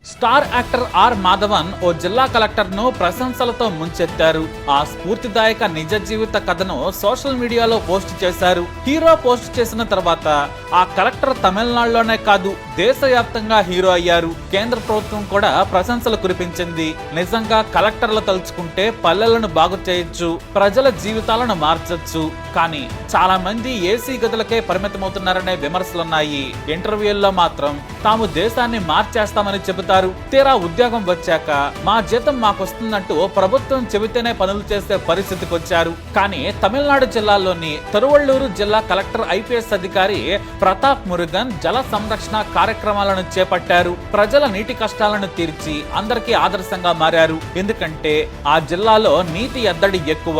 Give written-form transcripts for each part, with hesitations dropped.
Star actor are Madhavan ఓ జిల్లా collector ను ప్రశంసలతో ముంచెత్తారు. ఆ స్ఫూర్తిదాయక నిజ జీవిత కథను సోషల్ మీడియాలో పోస్ట్ చేశారు. హీరో పోస్ట్ చేసిన తర్వాత ఆ కలెక్టర్ తమిళనాడులోనే కాదు దేశవ్యాప్తంగా హీరో అయ్యారు. కేంద్ర ప్రభుత్వం కూడా ప్రశంసలు కురిపించింది. నిజంగా కలెక్టర్లు తలుచుకుంటే పల్లెలను బాగు చేయొచ్చు, ప్రజల జీవితాలను మార్చొచ్చు. కానీ చాలా మంది ఏసీ గదులకే పరిమితమవుతున్నారనే విమర్శలున్నాయి. ఇంటర్వ్యూల్లో మాత్రం తాము దేశాన్ని మార్చేస్తామని చెబుతారు. తీరా ఉద్యోగం వచ్చాక మా జీతం మాకొస్తుందంటూ ప్రభుత్వం చెబితేనే పనులు చేసే పరిస్థితికి వచ్చారు. కానీ తమిళనాడు జిల్లాలోని తిరువళ్ళూరు జిల్లా కలెక్టర్ ఐపీఎస్ అధికారి ప్రతాప్ మురుగన్ జల సంరక్షణ కార్యక్రమాలను చేపట్టారు. ప్రజల నీటి కష్టాలను తీర్చి అందరికీ ఆదర్శంగా మారారు. ఎందుకంటే ఆ జిల్లాలో నీటి ఎద్దడి ఎక్కువ,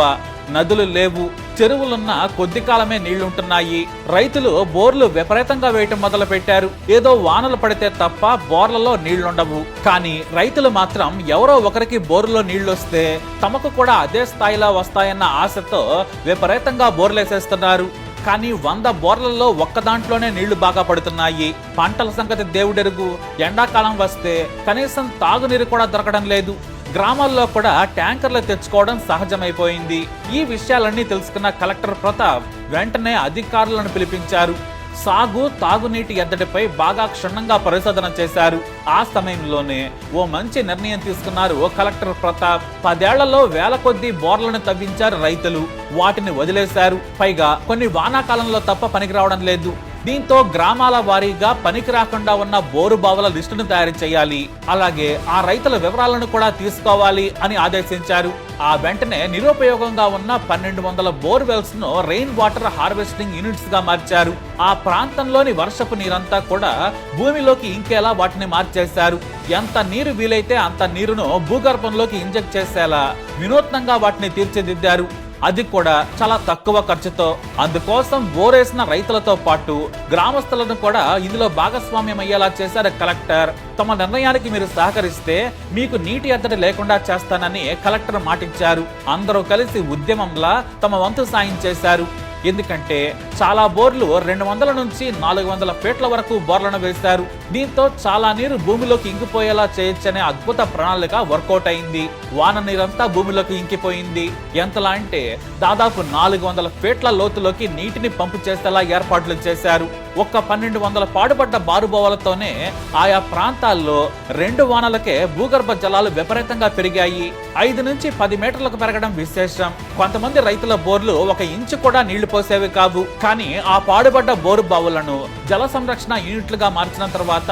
నదులు లేవు, చెరువులున్న కొద్ది కాలమే నీళ్లుంటున్నాయి. రైతులు బోర్లు విపరీతంగా వేయటం మొదలు పెట్టారు. ఏదో వానలు పడితే తప్ప బోర్లలో నీళ్లుండవు. కానీ రైతులు మాత్రం ఎవరో ఒకరికి బోర్లో నీళ్లొస్తే తమకు కూడా అదే స్థాయిలో వస్తాయన్న ఆశతో విపరీతంగా బోర్లేసేస్తున్నారు. కానీ 100 బోర్లలో ఒక్క దాంట్లోనే నీళ్లు బాగా పడుతున్నాయి. పంటల సంగతి దేవుడెరుగు. ఎండాకాలం వస్తే కనీసం తాగునీరు కూడా దొరకడం లేదు. గ్రామాల్లో కూడా ట్యాంకర్లు తెచ్చుకోవడం సహజమైపోయింది. ఈ విషయాలన్నీ తెలుసుకున్న కలెక్టర్ ప్రతాప్ వెంటనే అధికారులను పిలిపించారు. సాగు, తాగునీటి ఎద్దడిపై బాగా క్షుణ్ణంగా పరిశోధన చేశారు. ఆ సమయంలోనే ఓ మంచి నిర్ణయం తీసుకున్నారు కలెక్టర్ ప్రతాప్. 10 ఏళ్లలో వేల కొద్దీ బోర్లను తవ్వించారు రైతులు. వాటిని వదిలేశారు. పైగా కొన్ని వానాకాలంలో తప్ప పనికి రావడం లేదు. దీంతో గ్రామాల వారీగా పనికి రాకుండా ఉన్న బోరు బావుల లిస్టును తయారు చేయాలి. అలాగే ఆ రైతుల వివరాలను కూడా తీసుకోవాలి అని ఆదేశించారు. ఆ వెంటనే నిరుపయోగంగా ఉన్న 1200 బోర్వెల్స్ ను రెయిన్ వాటర్ హార్వెస్టింగ్ యూనిట్స్ గా మార్చారు. ఆ ప్రాంతంలోని వర్షపు నీరంతా కూడా భూమిలోకి ఇంకేలా వాటిని మార్చేశారు. ఎంత నీరు వీలైతే అంత నీరును భూగర్భంలోకి ఇంజెక్ట్ చేసేలా వినూత్నంగా వాటిని తీర్చిదిద్దారు. అది కూడా చాలా తక్కువ ఖర్చుతో. అందుకోసం బోరేసిన రైతులతో పాటు గ్రామస్తులను కూడా ఇందులో భాగస్వామ్యం అయ్యేలా చేశారు కలెక్టర్. తమ నిర్ణయానికి మీరు సహకరిస్తే మీకు నీటి ఎద్దడి లేకుండా చేస్తానని కలెక్టర్ మాటిచ్చారు. అందరూ కలిసి ఉద్యమంలా తమ వంతు సాయం చేశారు. ఎందుకంటే చాలా బోర్లు 200 నుంచి 400 ఫీట్ల వరకు బోర్లను వేశారు. దీంతో చాలా నీరు భూమిలోకి ఇంకిపోయేలా చేయొచ్చనే అద్భుత ప్రణాళిక వర్కౌట్ అయింది. వాన నీరంతా భూమిలోకి ఇంకిపోయింది. ఎంతలా అంటే దాదాపు 400 ఫీట్ల లోతులోకి నీటిని పంపు చేసేలా ఏర్పాట్లు చేశారు. ఒక్క 1200 పాడుపడ్డ బారుబోవలతోనే ఆయా ప్రాంతాల్లో 2 వానలకే భూగర్భ జలాలు విపరీతంగా పెరిగాయి. 5 నుంచి 10 మీటర్లకు పెరగడం విశేషం. కొంతమంది రైతుల బోర్లు 1 ఇంచు కూడా నీళ్లు పోసేవి కావు. కానీ ఆ పాడుపడ్డ బోరు బావులను జల సంరక్షణ యూనిట్లుగా మార్చిన తర్వాత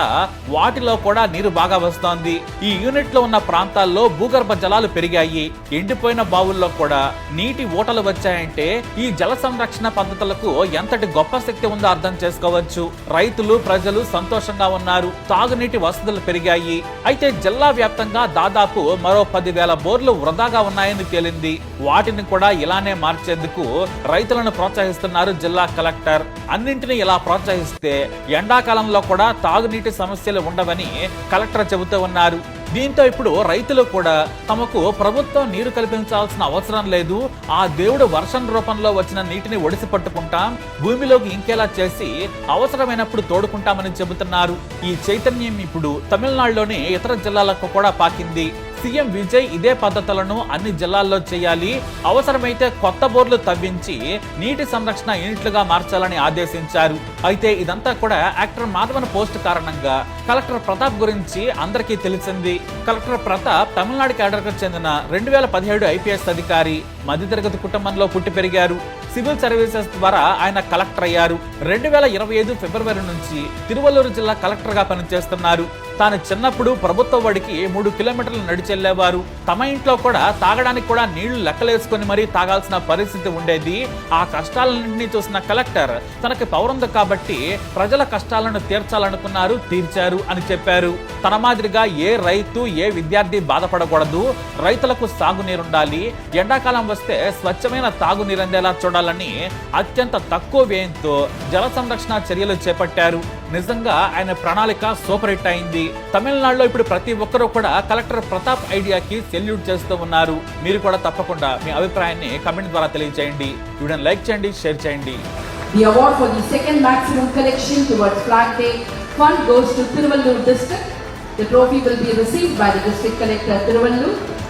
వాటిలో కూడా నీరు బాగా వస్తోంది. ఈ యూనిట్లో ఉన్న ప్రాంతాల్లో భూగర్భ జలాలు పెరిగాయి. ఎండిపోయిన బావుల్లో కూడా నీటి ఊటలు వచ్చాయంటే ఈ జల సంరక్షణ పద్ధతులకు ఎంతటి గొప్ప శక్తి ఉందో అర్థం చేసుకోవచ్చు. రైతులు, ప్రజలు సంతోషంగా ఉన్నారు. తాగునీటి వసతులు పెరిగాయి. అయితే జిల్లా వ్యాప్తంగా దాదాపు మరో 10,000 బోర్లు వృధాగా ఉన్నాయని తేలింది. వాటిని కూడా ఇలానే మార్చేందుకు రైతులను ప్రోత్సహిస్తున్నారు జిల్లా కలెక్టర్. అన్నింటినీ ఇలా ప్రోత్సహిస్తే ఎండాకాలంలో కూడా తాగునీటి సమస్యలు ఉండవని కలెక్టర్ చెబుతూ ఉన్నారు. దీంతో ఇప్పుడు రైతులు కూడా తమకు ప్రభుత్వం నీరు కల్పించాల్సిన అవసరం లేదు, ఆ దేవుడు వర్షం రూపంలో వచ్చిన నీటిని ఒడిసి పట్టుకుంటాం, భూమిలోకి ఇంకేలా చేసి అవసరమైనప్పుడు తోడుకుంటామని చెబుతున్నారు. ఈ చైతన్యం ఇప్పుడు తమిళనాడులోని ఇతర జిల్లాలకు కూడా పాకింది. సీఎం విజయ్ ఇదే పద్ధతులను అన్ని జిల్లాల్లో చేయాలి, అవసరమైతే కొత్త బోర్లు తవ్వించి నీటి సంరక్షణ యూనిట్లుగా మార్చాలని ఆదేశించారు. అయితే ఇదంతా కూడా యాక్టర్ మాధవన్ పోస్ట్ కారణంగా కలెక్టర్ ప్రతాప్ గురించి అందరికీ తెలిసింది. కలెక్టర్ ప్రతాప్ తమిళనాడు కేడర్కు చెందిన 2017 ఐపీఎస్ అధికారి. మధ్యతరగతి కుటుంబంలో పుట్టి పెరిగారు. సివిల్ సర్వీసెస్ ద్వారా ఆయన కలెక్టర్ అయ్యారు. 2025 ఫిబ్రవరి నుంచి తిరువల్లూరు జిల్లా కలెక్టర్ గా పనిచేస్తున్నారు. తాను చిన్నప్పుడు ప్రభుత్వ బడికి 3 కిలోమీటర్లు నడిచెళ్లేవారు. తమ ఇంట్లో కూడా తాగడానికి కూడా నీళ్లు లెక్కలేసుకుని మరీ తాగాల్సిన పరిస్థితి ఉండేది. ఆ కష్టాలన్నింటినీ చూసిన కలెక్టర్ తనకి పౌరుంది కాబట్టి ప్రజల కష్టాలను తీర్చాలనుకున్నారు, తీర్చారు అని చెప్పారు. తన మాదిరిగా ఏ రైతు, ఏ విద్యార్థి బాధపడకూడదు, రైతులకు సాగునీరుండాలి, ఎండాకాలం వస్తే స్వచ్ఛమైన తాగునీరు అందేలా చూడాలని అత్యంత తక్కువ వ్యయంతో జల సంరక్షణ చర్యలు చేపట్టారు. నిజంగా ఆయన ప్రణాళిక సూపర్ హిట్ అయింది. తమిళనాడులో ఇప్పుడు ప్రతి ఒక్కరూ కూడా కలెక్టర్ ప్రతాప్ ఐడియాకి సెల్యూట్ చేస్తూ ఉన్నారు. మీరు కూడా తప్పకుండా మీ అభిప్రాయాన్ని కమెంట్ ద్వారా తెలియజేయండి. వీడియోని లైక్ చేయండి, షేర్ చేయండి. The award for the second maximum collection towards Flag Day fund goes to Tiruvallur district The trophy will be received by the District Collector Tiruvallur